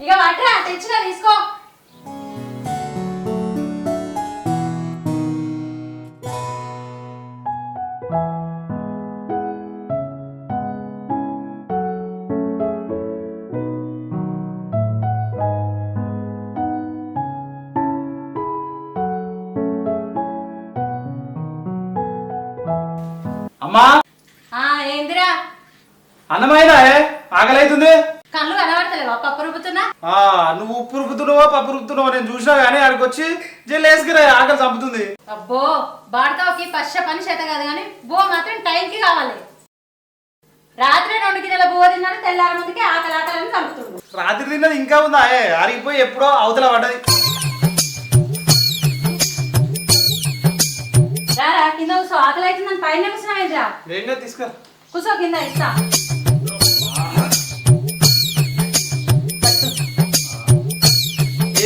ఇక వాటరా తెచ్చినా తీసుకో. అమ్మా ఏందిరా అన్నమైనా ఆకలి అవుతుంది. కళ్ళు కనబడతలేవా? పప్పు రుబ్బుతున్నా. నువ్వు ఉప్పు రుబ్బుతున్నావో పప్పు రుబ్బుతున్నావో నేను చూసినా కానీ ఆడికి వచ్చి జల్లేసుకురా ఆకలి చంపుతుంది. అబ్బో బాడకావుకి పశ్చ పని చేత కాదు కానీ బో మాత్రం టైంకి కావాలి. రాత్రి 2 గిన్నెల బువ్వ తిన్నాడు, తెల్లారి ముందుకే ఆకలి ఆకలని చంపుతుండు. రాత్రి తిన్నది ఇంకా ఉందా? అరిగిపోయి ఎప్పుడో అవతల పడ్డది. రారా కింద కూర్చో, ఆకలి అవుతుందని పైన కూర్చున్నావేంద్రా? ఏంగా తీసుకురా. కూర్చో, కింద ఇస్తా.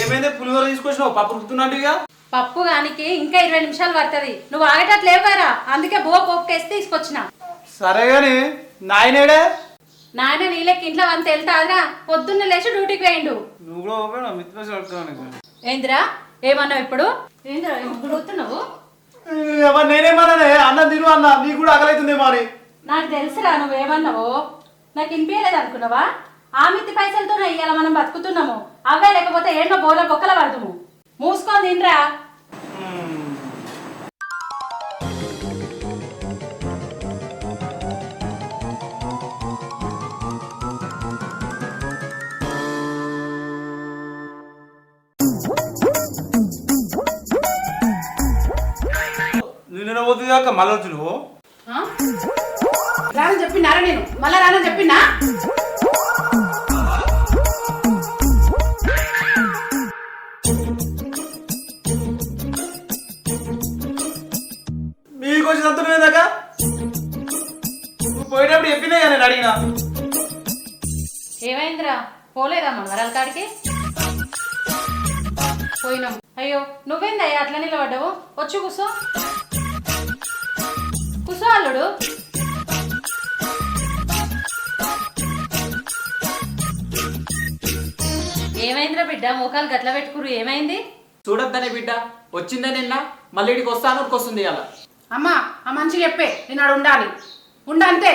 ఏమైంది? పులిహోర తీసుకొచ్చినావు, పప్పు రుబ్బుతున్నాడు. ఇక పప్పు గానికి ఇంకా 20 నిమిషాలు పడుతుంది. నువ్వు ఆగేటట్లు లేవారా, అందుకే బువ్వ పోపుకేసి తీసుకొచ్చిన. సరే గాని నాయనేడే? నాయన నీళ్ళకి ఇంట్లో అంత వెళ్తాదిరా, పొద్దున్న లేచి డ్యూటీకి వేయండు. నువ్వు కూడా ఏందిరా ఏమన్నావు ఇప్పుడు? ఏందిరా పోతున్నావు? నేనేమన్నానే? అన్నం తిను అన్న, నీకు కూడా ఆకలి అవుతుందేమో అని. నాకు తెలుసురా నువ్వేమన్నావో. నాకు వినిపించలేదు అనుకున్నావా? ఆ మిత్తి పైసలతోనే ఇవాళ మనం బతుకుతున్నాము. అవే లేకపోతే ఏంటో బోల బొక్కల పడదుము. మూసుకొని తినరా. నిన్న పోతుంది కాక మళ్ళీ వచ్చి నువ్వు రానని చెప్పినారా? నేను మళ్ళా రానని చెప్పినా? మీకు వచ్చినంత నువ్వేదాక నువ్వు పోయేటప్పుడు చెప్పినా నేను అడిగినా. ఏమైందిరా? పోలేదా మన వరాల కాడికి? పోయినాం. అయ్యో నువ్వేందయ్యా అట్లా నిలబడ్డావు? వచ్చి కూసో, కూసో అల్లుడు. ఏమైందిరా బిడ్డ, మోకాలు గట్ల పెట్టుకురు? ఏమైంది? చూడొద్దనే బిడ్డ వచ్చిందే నిన్న, మళ్ళీ ఇడికి వస్తాను వస్తుంది అలా. అమ్మా ఆ మనిషి చెప్పే నేను ఆడు ఉండాలి, ఉండంతే.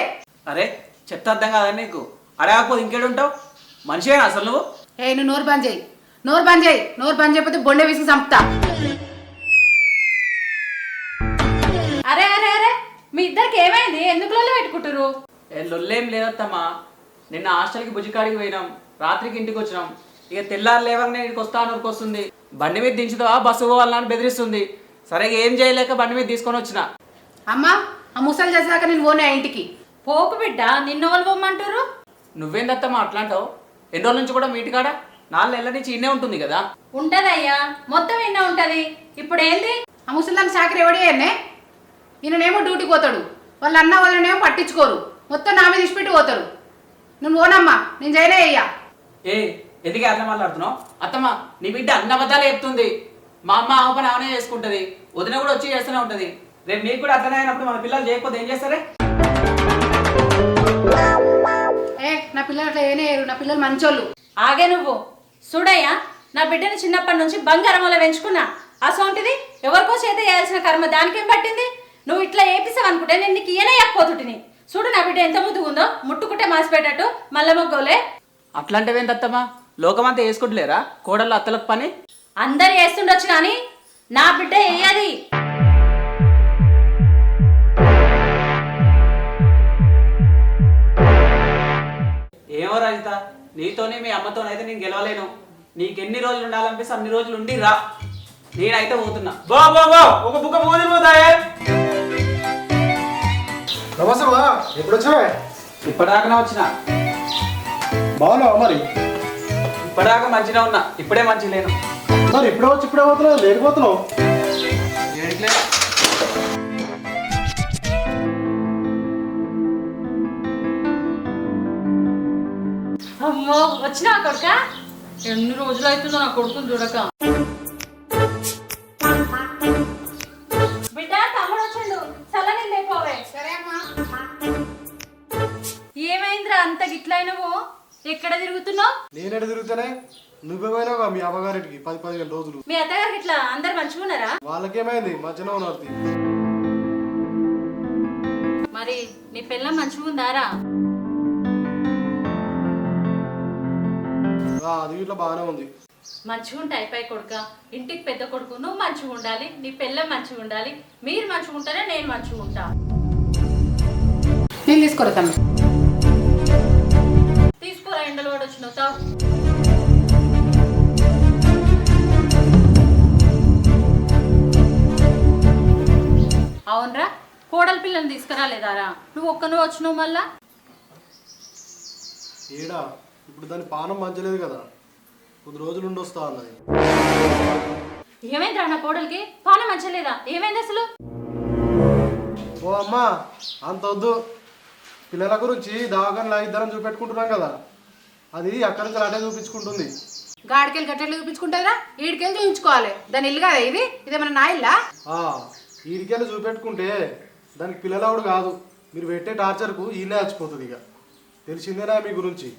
అరే చెప్తే అర్థం కాదని నీకు? అడగకపోతే ఇంకేడుంటావు? మనిషిగా అసలు నువ్వు? నువ్వు నోరు బంద్ చేయి, నోరు బంద్ చేయి. నోరు బంద్ చేయకపోతే బొండే విసిగి చంపుతా. అరే అరే అరే మీ ఇద్దరికి ఏమైంది? ఎందుకు లొల్లి పెట్టుకుంటారు? లొల్లేం లేదత్తమ్మా. నిన్న హాస్టల్కి బుజ్జికాడికి పోయినాం, రాత్రికి ఇంటికి వచ్చినాం. ఇక తెల్లారు లేవగానే ఇక్కడికి వస్తాను వస్తుంది. బండి మీద దించుతావా బస్సు పోవాలని బెదిరిస్తుంది. సరే ఏం చేయలేక బండి మీద తీసుకొని వచ్చిన. అమ్మా ఆ ముసలి చేసాక నేను పోనే ఇంటికి. పోకు బిడ్డ, నిన్న వాళ్ళు పోమ్మంటారు. నువ్వేందత్తమ్మా అట్లాంటావు? ఎన్ని రోజుల నుంచి కూడా మీటికాడ 4 నెలల నుంచి ఇన్నే ఉంటుంది కదా. ఉంటదయ్యా, మొత్తం ఇన్నే ఉంటది. ఇప్పుడు ఏంది? ఆ ముసలిదాన్ని చాకరీ ఎవడే? ఈయననేమో డ్యూటీకి పోతాడు, వాళ్ళ అన్న వాళ్ళనేమో పట్టించుకోరు, మొత్తం నా మీద ఇచ్చిపెట్టి పోతారు. నువ్వు పోనమ్మా, నేను చేయలే అయ్యా. ఎందుకే అట్లా మాట్లాడుతున్నావు? అత్తమ్మ నీ బిడ్డ అన్న అబద్ధాలే చెప్తుంది. మా అమ్మ ఆమె పని ఆమెనే చేసుకుంటది, వదిన కూడా వచ్చి చేస్తూనే ఉంటది. రేపు మీకు కూడా అట్లనే అయినప్పుడు మన పిల్లలు చేయకపోతే ఏం చేస్తారే? నా పిల్లలు అట్లా ఏనేయరు, నా పిల్లలు మంచోళ్ళు. ఆగే నువ్వు చూడయ్యా, నా బిడ్డని చిన్నప్పటి నుంచి బంగారం వల్ల పెంచుకున్నా. అసోంటిది ఎవరికో చేత చేయాల్సిన కర్మ దానికేం పట్టింది? నువ్వు ఇట్లా ఏపిస్తావు అనుకుంటే నేను నీకు ఈయనయ్యకపోతుటిని. చూడు నా బిడ్డ ఎంత ముద్దుగా ఉందో, ముట్టుకుంటే మాసిపెట్టట్టు మల్ల మొగ్గోలే. అట్లాంటివేందత్తమ్మా? లోకమంతా వేసుకుంటలేరా కోడళ్ళు అత్తలకు పని? అందరు వేస్తుండొచ్చు కానీ నా బిడ్డ వేయది. ఏమో రజిత, నీతోనే మీ అమ్మతోనైతే నేను గెలవలేను. నీకెన్ని రోజులు ఉండాలనిపిస్తే అన్ని రోజులు ఉండి రా, నేనైతే పోతున్నా. బా బా బా ఒక బుక్క పోతాయే. నమస్తే, ఎప్పుడు వచ్చావే? ఇప్పటిదాకానే వచ్చిన. బాగున్నావా? మరి ఇప్పటిదాకా మంచిగా ఉన్నా, ఇప్పుడే మంచిగా లేను. మరి ఇప్పుడే వచ్చి ఇప్పుడే పోతున్నావు, లేకపోతున్నావు? అమ్మో వచ్చినా కొడుక? ఎన్ని రోజులు అవుతుందో నా కొడుకుని చూడక. బిడ్డ తమ్ముడు వచ్చిండు, చల్లని లేపోవే. సరే అమ్మా. ఏమైందిరా అంత గిట్లయినవు? ఎక్కడ తిరుగుతున్నావు? నేనేడు తిరుగుతానే, నువ్వే పోయినావుగా మీ అమ్మగారింటికి 10-15 రోజులు. మీ అత్తగారికి ఇట్లా అందరు మంచిగా ఉన్నారా? వాళ్ళకేమైంది, మంచిగా ఉన్నారు. మరి నీ పిల్లం మంచిగా ఉందారా? అది ఇట్లా బాగానే ఉంది. మంచిగా ఉంటే అయిపోయి కొడుక. ఇంటికి పెద్ద కొడుకు నువ్వు మంచిగా ఉండాలి, నీ పిల్లం మంచిగా ఉండాలి. మీరు మంచిగా ఉంటారే నేను మంచిగా ఉంటా. నేను తీసుకోరా తమ్మి. తీసుకోరా, ఎండలు కూడా వచ్చినావు. అవునరా, కోడల పిల్లని తీసుకురాలేదారా? నువ్వు ఒక్కను వచ్చినావు మళ్ళా. ఏడా ఇప్పుడు దాని పానం మంచలేదు కదా, కొద్ది రోజులు ఉండొస్తా అన్నది. ఏమైందిరా నా కోడలికి? పానం మంచలేదా? ఏమైంది అసలు? ఓ అమ్మా అంత వద్దు, పిల్లల గురించి దవాఖానలా ఇద్దరం చూపెట్టుకుంటున్నాం కదా, అది అక్కడి నుంచి అటే చూపించుకుంటుంది. గాడికెళ్ళి గట్టెలు చూపించుకుంటారా? ఈడికెళ్ళి చూపించుకోవాలి. దాని ఇల్లు కదా ఇది, ఇదేమన్నా నా ఇల్లా? ఈడికెళ్ళి చూపెట్టుకుంటే దానికి పిల్లలవుడు కాదు, మీరు పెట్టే టార్చర్కు ఈయనే చచ్చిపోతుంది. ఇక తెలిసిందేనా మీ గురించి?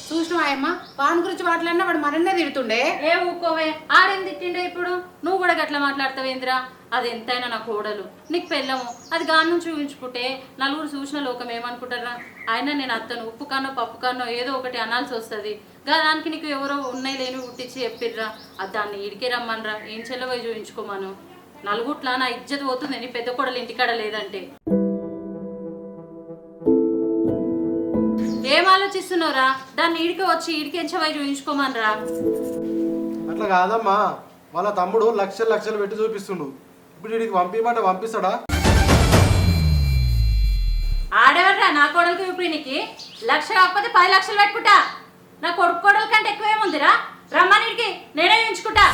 చూసినావా అమ్మ, పాన్ గురించి మాట్లాడినా వాడు మనన్నే తిడుతుండే. ఏ ఊకోవే, ఆడేం తిట్టిండే ఇప్పుడు? నువ్వు కూడా గట్లా మాట్లాడతావేంద్రా? అది ఎంతైనా నా కోడలు, నీకు పెళ్ళము. అది గాని నుంచి ఊహించుకుంటే నలుగురు చూసిన లోకం ఏమనుకుంటారా? అయినా నేను అత్తను, ఉప్పు కానో పప్పు కానో ఏదో ఒకటి అనాల్సి వస్తుంది. దానికి నీకు ఎవరో ఉన్నాయి లేని పుట్టించి చెప్పిర్రా, అది దాన్ని ఇడికే రమ్మనరా, ఏం చెల్లవై చూపించుకోమను. నలుగుట్లా నా ఇజ్జత్ పోతుంది నీ పెద్ద కోడలు ఇంటికాడ లేదంటే. ఏం ఆలోచిస్తున్నావురా? దాన్ని ఈడికి వచ్చి ఈడికి ఎంచవై చూపించుకోమనరా. అట్లా కాదమ్మా, వాళ్ళ తమ్ముడు లక్షలు లక్షలు పెట్టి చూపిస్తుండు, ఇప్పుడు వీడికి పంపించమంటే పంపిస్తాడా? ఆడెవర్రా నా కోడలికి ఇప్పుడు నీకు 1,00,000 కాకపోతే 10 లక్షలు పెట్టుకుంటా. నా కొడుకు కోడల కంటే ఎక్కువ ఏముందిరా? రమ్మనిడికి నేనే చూపించుకుంటా.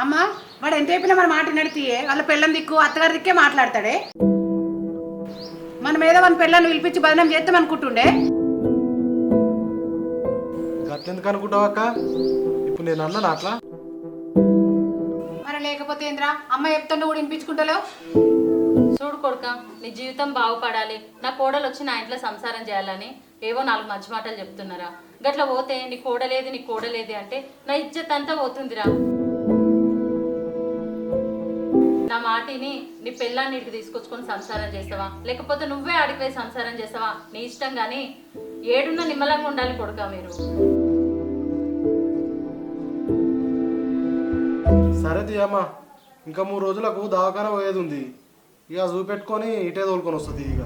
అమ్మ, వాడు ఎంత చెప్పినా మన మాట నడితే వాళ్ళ పిల్లం దిక్కు అత్తగారి దిక్కే మాట్లాడతాడే. మనం ఏదో మన పిల్లల్ని పిలిపించి బదనం చేస్తాం అనుకుంటుండే. గట్లెందుకు అనుకుంటావు అక్క? ఇప్పుడు నేను అన్నాను అట్లా? మరి లేకపోతే ఏంద్రా, అమ్మ చెప్తుండే కూడా వినిపించుకుంటలేవు. చూడు కొడుక, నీ జీవితం బాగుపడాలి, నా కోడలు వచ్చి నా ఇంట్లో సంసారం చేయాలని ఏవో 4 మంచి మాటలు చెప్తున్నారా? గట్లా పోతే నీ కోడలేది నీ కోడలేది అంటే నా ఇజ్జత్ అంతా పోతుందిరా. నా మాటిని నీ పిల్లాన్ని ఇంటికి తీసుకొచ్చుకొని సంసారం చేస్తావా, లేకపోతే నువ్వే ఆడికి సంసారం చేస్తావా? నీ ఇష్టం. కానీ ఏడున్న నిమ్మలంగా ఉండాలి కొడుక మీరు. సరే తీయమ్మా, ఇంకా 3 రోజులకు దవాఖాన పోయేది ఉంది, ఇక చూపెట్టుకొని ఇటే తోలుకొని వస్తుంది. ఇక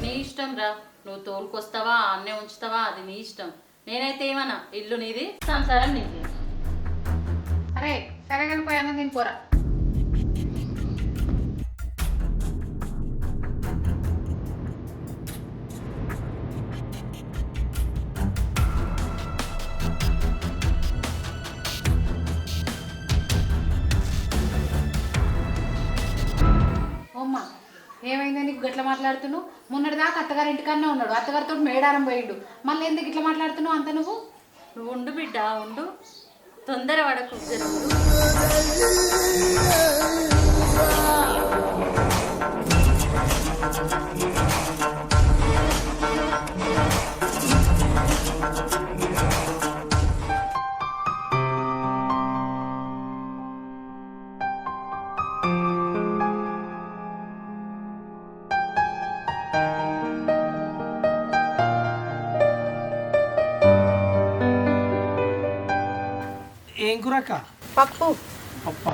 నీ ఇష్టం రా, నువ్వు తోలుకొస్తావా అన్నే ఉంచుతావా అది నీ ఇష్టం. నేనైతే ఏమన్నా, ఇల్లు నీది, సంసారం నీది. అరే సరే కానీ పోయాను నేను పోరా. అమ్మా ఏమైందా నీకు గట్లా మాట్లాడుతున్నావు? మొన్నటిదాకా అత్తగారి ఇంటికన్నా ఉన్నాడు, అత్తగారితో మేడారం పోయిండు, మళ్ళీ ఎందుకు ఇట్లా మాట్లాడుతున్నావు అంత? నువ్వు ఉండు బిడ్డ ఉండు, తొందర పడకు. ఏం కూరక్క? పప్పు. పప్పా?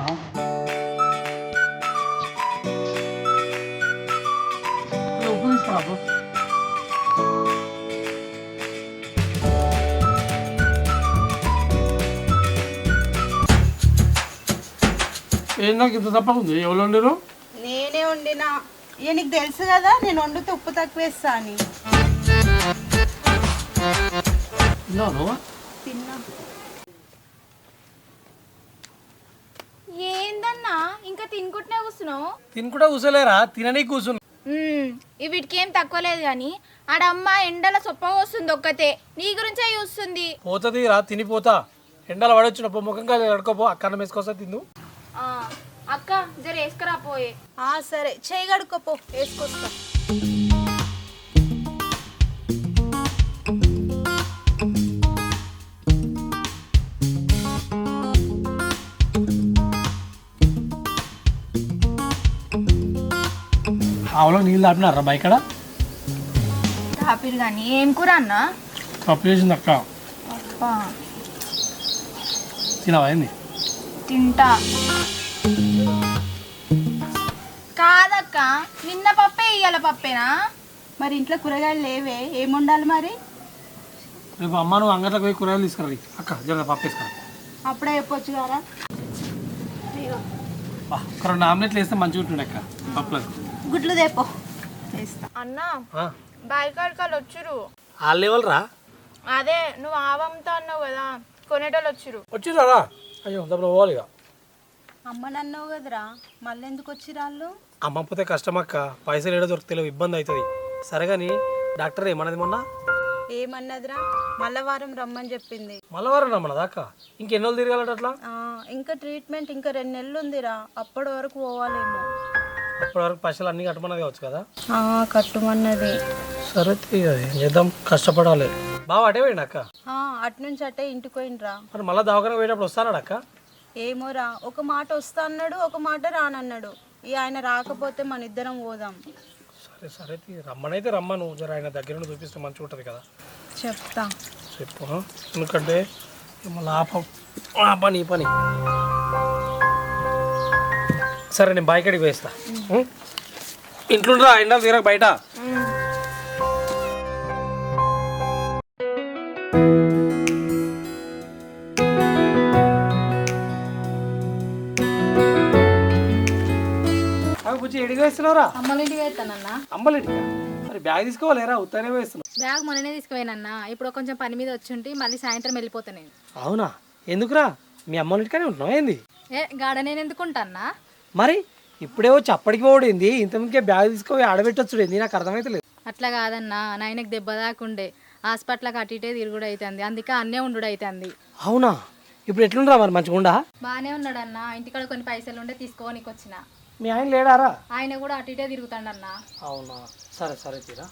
ఉప్పు తీసుకురాపు. ఏందో ఇంత తప్పకుంది, ఎవరు వండిరు? నేనే వండినా. ఇక నీకు తెలుసు కదా నేను వండితే ఉప్పు తక్కువ వేస్తా అని. తిన్నా. ఏందన్నా ఇంకా తినుకుంటున్నా కూర్చున్నావు? తినుకుంటా కూర్చోలేరా, తిననీ కూర్చున్నా. వీటికి ఏం తక్కువ లేదు కానీ ఆడమ్మ ఎండల సొప్ప వస్తుంది ఒక్కతే, నీ గురించే చూస్తుంది. పోతుంది రా, తినిపోతా. ఎండలు పడొచ్చినప్పుడు ముఖం కాదు కడుకోపో అక్కడ వేసుకొస్తా తిందు. అక్క జర వేసుకురా పోయే. సరే చేయి కడుక్కోపో వేసుకొస్తా. ఆవులో నీళ్ళు దాపినారా బయకడ తాపిరు కానీ ఏం కూర అన్న? పప్పు చేసింది అక్క. తినవా ఏంది? తింటా. కాదక్క నిన్న పప్పే ఇయ్యాల పప్పేనా? మరి ఇంట్లో కూరగాయలు లేవే, ఏం వండాలి మరి? రేపు అమ్మ నువ్వు అంగట్లోకి పోయి కూరగాయలు తీసుకురా అక్క. జర పప్పు వేసుకురా. అప్పుడే చెప్పొచ్చు కదా. ఒక 2 ఆమ్లెట్లు వేస్తే మంచిగా ఉంటుండే అక్క పప్పులో. గుడ్లు దేపో చేస్తా. అన్న బాయికాడికాలు వచ్చురు. వాళ్ళు ఎవరురా? అదే నువ్వు ఆవంతో అన్నావు కదా, కొనేటోళ్ళు వచ్చురు. వచ్చిరారా? అయ్యో దప్పుడు పోవాలి ఇక. అమ్మని అన్నావు కదరా, మళ్ళీ ఎందుకు వచ్చిరాళ్ళు? అమ్మ పోతే కష్టం అక్క, పైసలు ఏడో దొరికితే ఇబ్బంది అవుతుంది. సరే కానీ డాక్టర్ ఏమన్నది మొన్న? ఏమన్నదిరా, మళ్ళా వారం రమ్మని చెప్పింది. మళ్ళీ వారం రమ్మన్నదా అక్క? ఇంకెన్ని రోజులు తిరగాలట అట్లా? ఇంకా ట్రీట్మెంట్ ఇంకా 2 నెలలు ఉందిరా, అప్పటి వరకు పోవాలేమో. అప్పటి వరకు పైసలు అన్నీ కట్టమన్నది కావచ్చు కదా? కట్టుమన్నది. సరే ఏం చేద్దాం, కష్టపడాలి. బాగా అటే పోయిండు అక్క? అటు నుంచి అటే ఇంటికి పోయినరా. మరి మళ్ళీ దవాఖానకు పోయేటప్పుడు వస్తానాడు అక్క? ఏమోరా, ఒక మాట వస్తా అన్నాడు, ఒక మాట రానన్నాడు. ఆయన రాకపోతే మన ఇద్దరం పోదాం. సరే సరే రమ్మనైతే రమ్మను, జర ఆయన దగ్గర నుండి చూపిస్తే మంచిగా ఉంటుంది కదా. చెప్తా. చెప్పు, ఎందుకంటే మళ్ళీ ఆ పని ఈ పని. సరే నేను బాయికాడికి వేస్తా. ఇంట్లో ఎండ తీరక బయట. బుజ్జి ఎడికి వేస్తున్నావురా? అమ్మలింటికి వేస్తానన్నా. అమ్మలేటికా? మరి బ్యాగ్ తీసుకోవాలేరా? ఉత్తనే వేస్తున్నావు. బ్యాగ్ మొన్ననే తీసుకుపోయినన్నా, ఇప్పుడు కొంచెం పని మీద వచ్చి మళ్ళీ సాయంత్రం వెళ్ళిపోతా నేను. అవునా? ఎందుకురా? మీ అమ్మ ఇంటికానే ఉంటున్నావు ఏంది? గాడ నేను ఎందుకుంటానా? మరి ఇప్పుడే వచ్చి అప్పటికి పోడింది, ఇంతమందికే బ్యాగ్ తీసుకొని ఆడబెట్టొచ్చుడేంది? నాకు అర్థమైతలేదు. అట్లా కాదన్నా, నాయనకు దెబ్బ దాకుండే హాస్పిటల్కి అటు ఇటే తిరుగుడు అవుతుంది, అందుకే అన్నే ఉండు అవుతుంది. అవునా? ఇప్పుడు ఎట్లుండరా మరి, మంచిగా ఉండా? బాగానే ఉన్నాడన్నా, ఇంటికాడ కొన్ని పైసలు ఉండే తీసుకోనికి వచ్చిన. మీ ఆయన లేడారా? ఆయన కూడా అటు ఇటే తిరుగుతాడన్నా. అవునా? సరే సరే తీరా.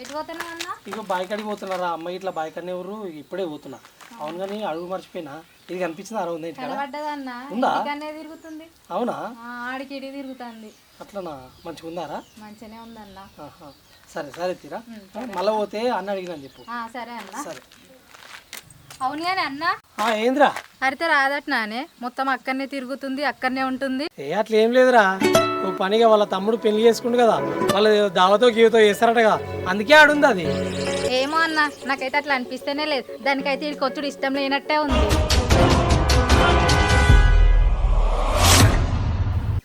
ఎటు పోతున్నా అన్న? ఇక బాయికాడికి పోతున్నారా? అమ్మాయి ఇట్లా బాయికాడనే ఎవరు, ఇప్పుడే పోతున్నా. అవును కానీ అడుగు మర్చిపోయినా, ఇది కనిపించింది అరవై ఉంది కనబడ్డదన్నా, ఉందా? ఇంటికనే తిరుగుతుంది. అవునా? ఆడికి ఇటు తిరుగుతుంది. అట్లనా? మంచిగా ఉందారా? మంచిగానే ఉందన్నా. సరే సరే తీరా, మళ్ళీ పోతే అన్న అడిగినా చెప్పు. సరే అన్న. సరే. అవును కానీ అన్న, ఏంద్రా? అడితే రాదట్నానే, మొత్తం అక్కడనే తిరుగుతుంది, అక్కడనే ఉంటుంది. అట్లా ఏం లేదురా, ఓ పనిగా వాళ్ళ తమ్ముడు పెళ్లి చేసుకుంటు కదా, వాళ్ళ దావతో గీవతో చేస్తారటగా, అందుకే ఆడుంది అది. ఏమో అన్న, నాకైతే అట్లా అనిపిస్తేనే లేదు, దానికైతే ఇది కొచ్చుడు ఇష్టం లేనట్టే ఉంది.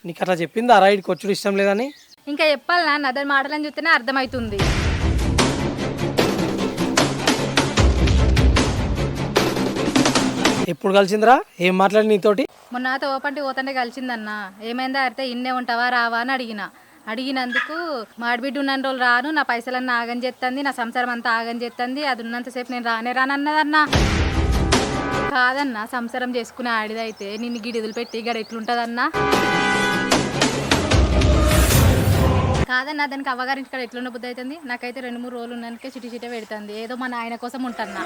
నీకు అట్లా చెప్పింది అరా, ఇటు కొచ్చుడు ఇష్టం లేదని? ఇంకా చెప్పాలనా, నదర్ మాటలని చూస్తేనే అర్థమవుతుంది. ఎప్పుడు కలిసిందిరా? ఏం మాట్లాడి నీతోటి? మొన్న తోపంటి పోతంటే కలిసిందన్న. ఏమైందా అంటే ఇన్నే ఉంటావా రావా అని అడిగినందుకు మాడిబిడ్డ ఉన్న రోజులు రాను, నా పైసలన్నీ ఆగం చేస్తుంది, నా సంసారం అంతా ఆగం చేస్తుంది, అది ఉన్నంతసేపు నేను రానన్నదన్నా. కాదన్నా, సంసారం చేసుకునే ఆడిదైతే నిన్ను గిడిదులు పెట్టి గడ ఎట్లుంటుందన్నా? కాదన్నా, దానికి అవ్వగారింటి కాడ ఎట్లున్న బుద్ధి అవుతుంది. నాకైతే 2-3 రోజులు ఉన్నానికే చిటి పెడుతుంది, ఏదో మా నాయన కోసం ఉంటున్నా.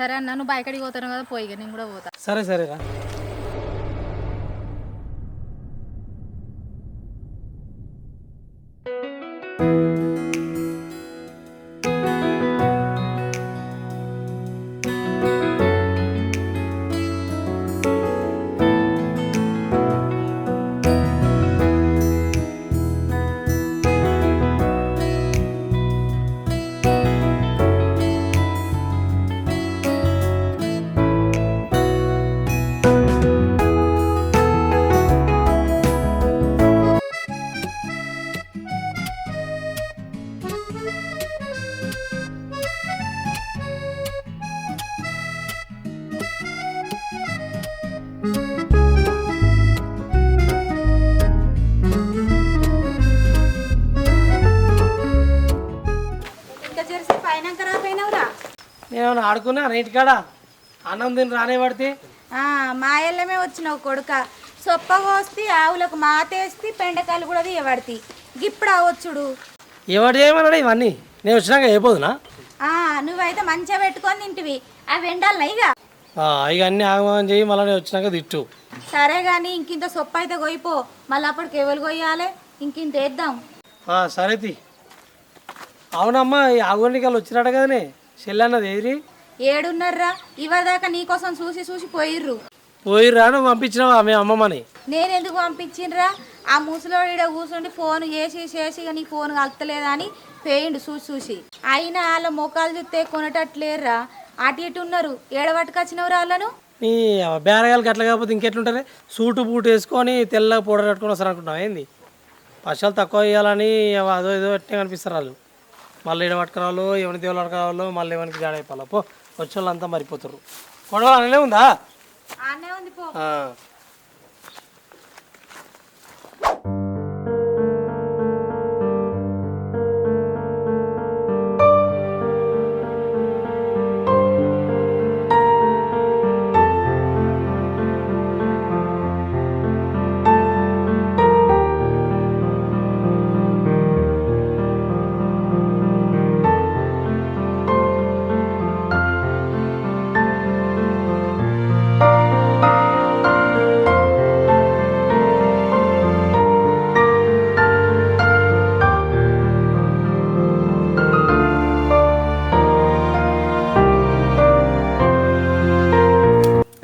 సరే అన్న, నువ్వు బయకడికి పోతాను కదా, పోయిగా నేను కూడా పోతా. సరే సరేరా. ఏమైనా ఆడుకున్నా ఇంటికాడ అన్నం తిని రానే పడితే మా ఇళ్ళమే వచ్చినావు కొడుక సొప్ప కోస్తే ఆవులకు మాతేస్తే పెండకాయలు కూడా తీయబడితే ఇప్పుడు అవచ్చుడు ఎవరు చేయమన్నాడు ఇవన్నీ నేను వచ్చినాక అయిపోదునా నువ్వైతే మంచిగా పెట్టుకొని తింటివి అవి ఎండాలి ఇక ఇక అన్నీ ఆగమని చెయ్యి మళ్ళీ నేను వచ్చినాక తిట్టు సరే కానీ ఇంకింత సొప్ప అయితే కొయ్యిపో మళ్ళీ అప్పటికి ఎవరు కొయ్యాలి ఇంకింత వేద్దాం సరే తి అవునమ్మా ఈ ఆగోనికలు వచ్చినట్ట కదనే చెల్లన్నది ఏది ఏడున్నర్రా ఇవరిదాకా నీకోసం చూసి చూసి పోయిర్రు పోయిర్రా నువ్వు పంపించినావా మీ అమ్మమ్మని నేను ఎందుకు పంపించిండ్రా ఆ ముసలోడు ఈడ కూర్చుండి ఫోన్ చేసి చేసి నీ ఫోన్ కలుతలేదా అని పోయిండు చూసి చూసి అయినా వాళ్ళ మొక్కలు చూస్తే కొనటట్లేరురా అటు ఇటు ఉన్నారు ఏడబట్టుకొచ్చినవరు వాళ్ళను నీ బేరగాయలు గట్ల కాకపోతే ఇంకెట్లుంటారే సూటు బూటు వేసుకొని తెల్ల పౌడర్ కట్టుకొని వస్తారు అనుకుంటున్నావు ఏంది పైసలు తక్కువ ఇవ్వాలని అదో ఏదో ఎట్టే కనిపిస్తారు వాళ్ళు మళ్ళీ ఏడ పట్టుకురావాలో ఎవరిని దేవుళ్ళు పట్టుకురావాలో మళ్ళీ ఎవరికి జాడ అయిపోవాలి పో వచ్చే వాళ్ళంతా మరిపోతారు కొడవలు అనలే ఉందా ఆనే ఉంది పో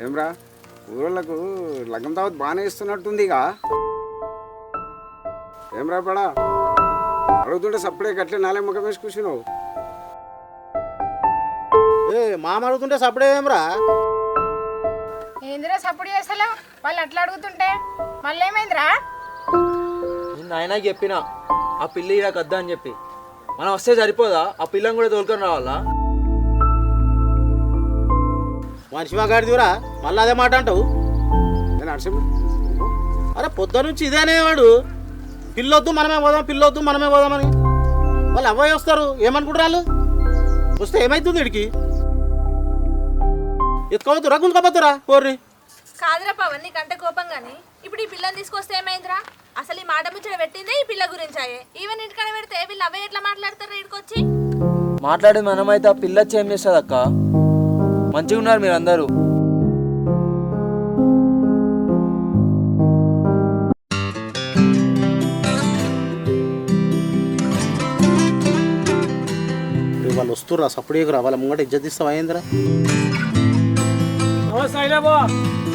ఏమ్రా ఊరోళ్ళకు లగ్గం దావత్ బాగానే ఇస్తున్నట్టుంది ఇక ఏమ్రా పడా అడుగుతుంటే సప్పుడే గట్లే నాలే ముఖం వేసి కూర్చున్నావు మామ అడుగుతుంటే సప్పుడే ఏమ్రా ఏందిరా సపోర్ట్ చేస్తలేవు వాళ్ళు అట్లా అడుగుతుంటే మళ్ళీ ఏమైందిరా నేను ఆయన చెప్పిన ఆ పిల్లి ఇలా కద్దా అని చెప్పి మనం వస్తే సరిపోదా ఆ పిల్లని కూడా తోలుకొని రావాలా మనిషి గాడిదిరా మళ్ళీ అదే మాట అంటావు నేను అడిసి అరే పొద్దు నుంచి ఇదే అనేవాడు పిల్లొద్దు మనమే పోదాం పిల్లొద్దు మనమే పోదామని వాళ్ళు అవ్వయి వస్తారు ఏమనుకుంటారు వాళ్ళు వస్తే ఏమైతుంది వీడికి ఎత్తుకోవద్దురా గుంజుకోపోతురా కోర్రి కాదురా పవన్ నీకంటే కోపం గాని ఇప్పుడు ఈ పిల్లని తీసుకొస్తే ఏమైందిరా అసలు ఈ మాట ముచ్చట పెట్టిందే ఈ పిల్ల గురించి అయ్యే ఈవెన్ ఇంటికాడ పెడితే వీళ్ళు అవే ఎట్లా మాట్లాడతారు ఇక్కడికొచ్చి మాట్లాడేది మనమైతే ఆ పిల్ల వచ్చి ఏం చేస్తుంది అక్క మంచిగా ఉన్నారు మీరు అందరూ వాళ్ళు వస్తుర్రా సప్పుడేకురా వాళ్ళ ముంగట ఇజ్జత్ ఇస్తావా ఏందిరా నమస్తే అయినా బా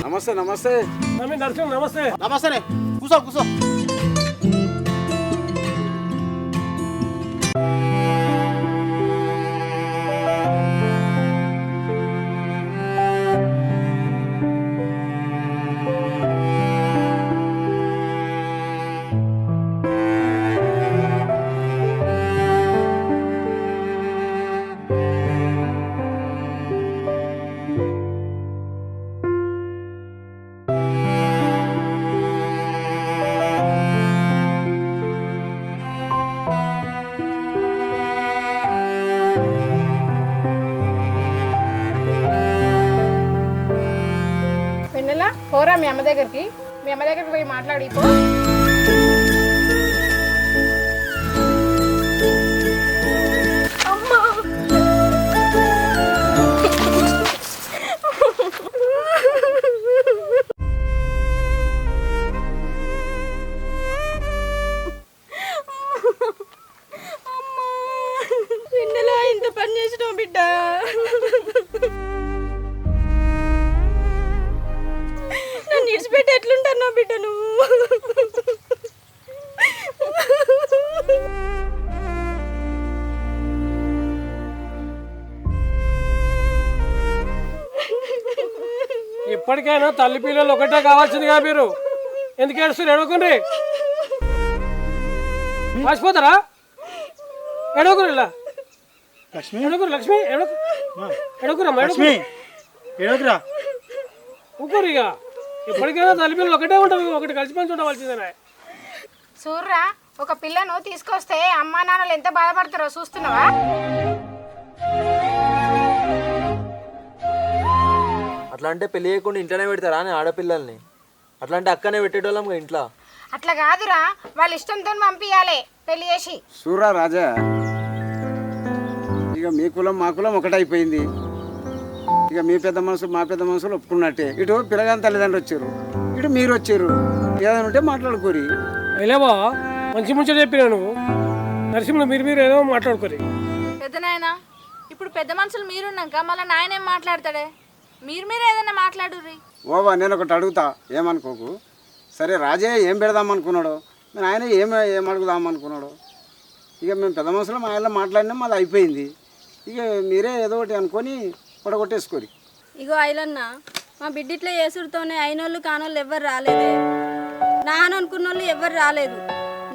నమస్తే నమస్తే నమస్తే నమస్తే నమస్తేనే కూసో కూసో వెన్నెలా పోరా మీ అమ్మ దగ్గరికి పోయి మాట్లాడి పో అమ్మా వెన్నెలా ఇంత పని చేసినావు బిడ్డ నన్ను ఇడిచిపెట్టి ఎట్లుంటాను బిడ్డ నువ్వు ఇప్పటికైనా తల్లి పిల్లలు ఒకటే కావాల్సిందిగా మీరు ఎందుకు ఏడుస్తారు ఎడవకుండ్రి మర్చిపోతారా ఎడవకురు ఇలా లక్ష్మి ఎడకురు లక్ష్మి ఎడకురమ్మా లక్ష్మి ఎడకురా ఊరుకోరు ఇక ఇప్పటికైనా తల్లి పిల్లలు ఒకటే ఉంటారు ఒకటి కలిసి పంచి ఉండవలసిందేనా సూర్రా ఒక పిల్లను తీసుకొస్తే అమ్మా నాన్నలు ఎంత బాధపడతారో చూస్తున్నావా అట్లా అంటే పెళ్లి చేయకుండా ఇంట్లోనే పెడతారా అని ఆడపిల్లల్ని? అట్లా అంటే అక్కనే పెట్టేటోళ్ళం ఇంట్లో. అట్లా కాదురా, వాళ్ళ ఇష్టంతో పంపించాలి పెళ్లి చేసి. సూరా రాజా, ఇక మీ కులం మా కులం ఒకటైపోయింది. ఇక మీ పెద్ద మనుషులు మా పెద్ద మనుషులు ఒప్పుకున్నట్టే. ఇటు పిల్లగాని తల్లిదండ్రులు వచ్చారు, ఇటు మీరు వచ్చారు. ఏదైనా ఉంటే మాట్లాడుకోరి. వెళ్ళేవా మంచి ముంచే చెప్పినా నువ్వు. నరసింహులు మీరు ఏదో మాట్లాడుకోరి. పెద్ద నాయన, ఇప్పుడు పెద్ద మనుషులు మీరున్నాక మళ్ళీ నాయన ఏం మాట్లాడతాడే? మీరు ఏదైనా మాట్లాడుర్రి. ఓవా, నేను ఒకటి అడుగుతా, ఏమనుకోకు. సరే, రాజే ఏం పెడదాం అనుకున్నాడో, నేను ఆయన ఏం అడుగుదాం అనుకున్నాడో. ఇక మేము పెద్ద మనుషులు మా ఆయన మాట్లాడినాం, అది అయిపోయింది. ఇక మీరే ఏదో ఒకటి అనుకొని పొడగొట్టేసుకోరి. ఇగో ఐలన్న, మా బిడ్డిట్లో చేసుడితోనే అయినోళ్ళు కానోళ్ళు ఎవ్వరు రాలేదే. నాన్న అనుకున్న వాళ్ళు ఎవ్వరు రాలేదు.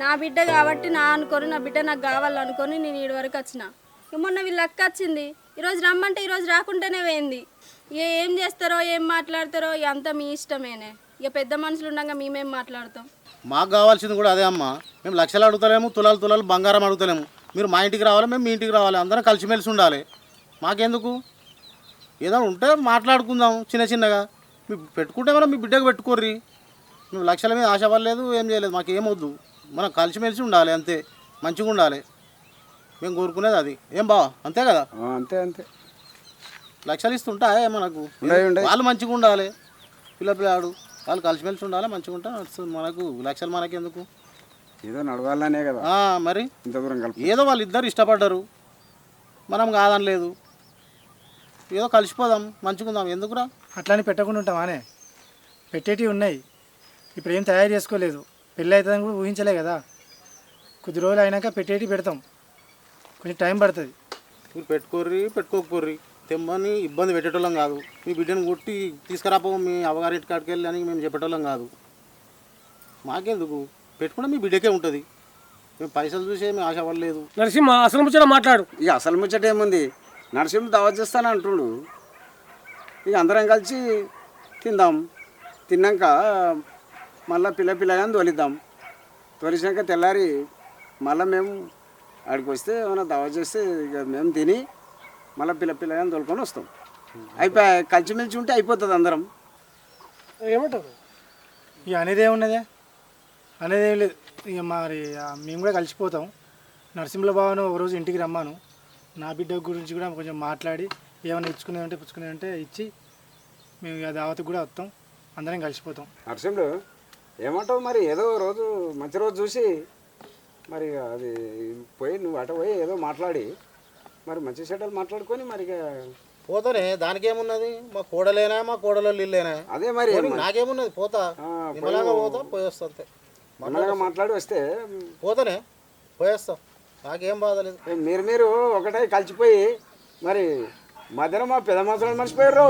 నా బిడ్డ కాబట్టి నా అనుకొని, నా బిడ్డ నాకు కావాలనుకొని నేను ఈడ వరకు వచ్చిన. ఇక మొన్న వీళ్ళ అక్క వచ్చింది, ఈరోజు రమ్మంటే ఈరోజు రాకుంటేనే పోయింది. ఇక ఏం చేస్తారో ఏం మాట్లాడతారో అంతా మీ ఇష్టమేనే. ఇక పెద్ద మనుషులు ఉండగా మేమేం మాట్లాడతాం? మాకు కావాల్సింది కూడా అదే అమ్మ. మేము లక్షలు అడుగుతలేము, తులాలు బంగారం అడుగుతలేము. మీరు మా ఇంటికి రావాలి, మేము మీ ఇంటికి రావాలి. అందరం కలిసిమెలిసి ఉండాలి. మాకెందుకు? ఏదో ఉంటే మాట్లాడుకుందాం చిన్నగా. మీరు పెట్టుకుంటే మనం మీ బిడ్డకు పెట్టుకోర్రి. మేము లక్షల మీద ఆశ పడలేదు, ఏం చేయలేదు. మాకు ఏమొద్దు, మనం కలిసిమెలిసి ఉండాలి, అంతే. మంచిగా ఉండాలి, మేము కోరుకునేది అది. ఏం బావా, అంతే కదా? అంతే. లక్షలు ఇస్తుంటాయే మనకు. వాళ్ళు మంచిగా ఉండాలి, పిల్లాడు వాళ్ళు కలిసిమెలిసి ఉండాలి, మంచిగా ఉంటే మనకు లక్షలు మనకెందుకు? ఏదో నడవాలనే కదా మరి. ఇంత దూరం కలిపి ఏదో వాళ్ళు ఇద్దరు ఇష్టపడ్డారు, మనం కాదనలేదు. ఏదో కలిసిపోదాం, మంచిగా ఉందాం. ఎందుకురా అట్లానే పెట్టకుండా ఉంటామానే? పెట్టేటివి ఉన్నాయి, ఇప్పుడు ఏం తయారు చేసుకోలేదు. పెళ్ళి అవుతుందని కూడా ఊహించలే కదా. కొద్ది రోజులు అయినాక పెట్టేటివి పెడతాం, కొంచెం టైం పడుతుంది. మీరు పెట్టుకోకపోర్రి తెమ్మని ఇబ్బంది పెట్టేటోళ్ళం కాదు. మీ బిడ్డను కొట్టి తీసుకురాపో మీ అవగారింటి కాడికి వెళ్ళి అని మేము చెప్పేటోళ్ళం కాదు. మాకెందుకు? పెట్టుకుంటే మీ బిడ్డకే ఉంటుంది. మేము పైసలు చూసే మేము ఆశ పడలేదు. నరసింహ అసలు ముచ్చట మాట్లాడు. ఇక అసలు ముచ్చట ఏముంది, నరసింహ దావత్ చేస్తాను అంటుడు. ఇక అందరం కలిసి తిందాం. తిన్నాక మళ్ళీ పిల్లగాని తోలిద్దాం. తోలిసాక తెల్లారి మళ్ళీ మేము ఆడికి వస్తే ఏమైనా దావత్ చేస్తే ఇక మేము తిని మళ్ళీ పిల్లగాని తోలుకొని వస్తాం. అయిపోయి కలిసిమెలిసి ఉంటే అయిపోతుంది అందరం. ఏమంటారు? ఇక అనేది ఏమున్నదే, అనేది ఏం లేదు. ఇక మరి మేము కూడా కలిసిపోతాం. నరసింహుల బావను ఒకరోజు ఇంటికి రమ్మాను. నా బిడ్డ గురించి కూడా కొంచెం మాట్లాడి ఏమైనా పుచ్చుకునేది ఉంటే ఇచ్చి మేము ఇక దావత్కి కూడా వస్తాం. అందరం కలిసిపోతాం. నరసింహుడు ఏమంటావు మరి? ఏదో రోజు మంచి రోజు చూసి మరి అది పోయి నువ్వు అట పోయి ఏదో మాట్లాడి మరి మంచి చెడ్డలు మాట్లాడుకొని మరి పోతానే, దానికేమున్నది? మా కోడలేనా, మా కోడలో ఇల్లేనా? అదే మరి నాకేమున్నది? పోతా, పోతా, పోయేస్తా అంతే. మనగా మాట్లాడి వస్తే పోతానే, పోయేస్తా, నాకేం బాధ లేదు. మీరు ఒకటే కలిసిపోయి మరి మధ్యలో మా పెద్ద మనుషులను మర్చిపోయారు.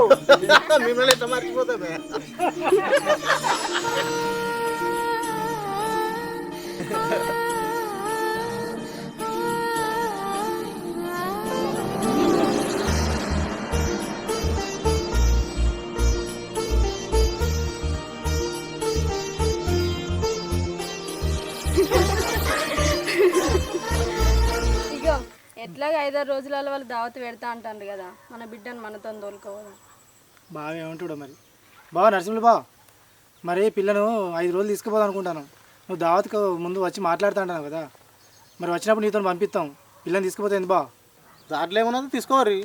మిమ్మల్ని ఎట్లా మర్చిపోతామే? ఇగో ఎట్లాగ 5-6 రోజులలో వాళ్ళు దావత్ పెడతా అంటారు కదా, మన బిడ్డను మనతో తోలుకోవడం. బాగా ఏమంటాడు మరి? బాగా నరసింహులు బావ, మరి పిల్లను 5 రోజులు తీసుకుపోదాం అనుకుంటాను. నువ్వు దావత్కి ముందు వచ్చి మాట్లాడుతా అంటావు కదా, మరి వచ్చినప్పుడు నీతో పంపిస్తాం. పిల్లని తీసుకుపోతే ఏంది బా? దాంట్లో ఏమున్నది, తీసుకోవర్రి.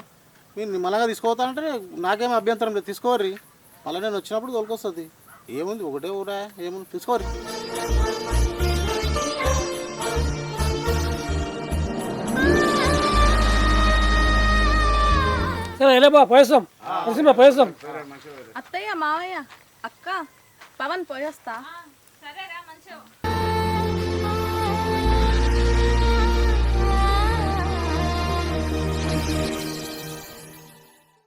మీరు నిమ్మలంగా తీసుకోపోతానంటే నాకేం అభ్యంతరం లేదు, తీసుకోవర్రి. మళ్ళీ నేను వచ్చినప్పుడు తోలుకొస్తుంది. ఏముంది, ఒకటే ఊరా, ఏముంది, తీసుకోవర్రి. సరే ఎలా బా పోయేస్తాం. నరసింహ పోయేస్తాం. అత్తయ్య, మావయ్య, అక్క, పవన్ పోయొస్తా. సరేరా, మంచిగా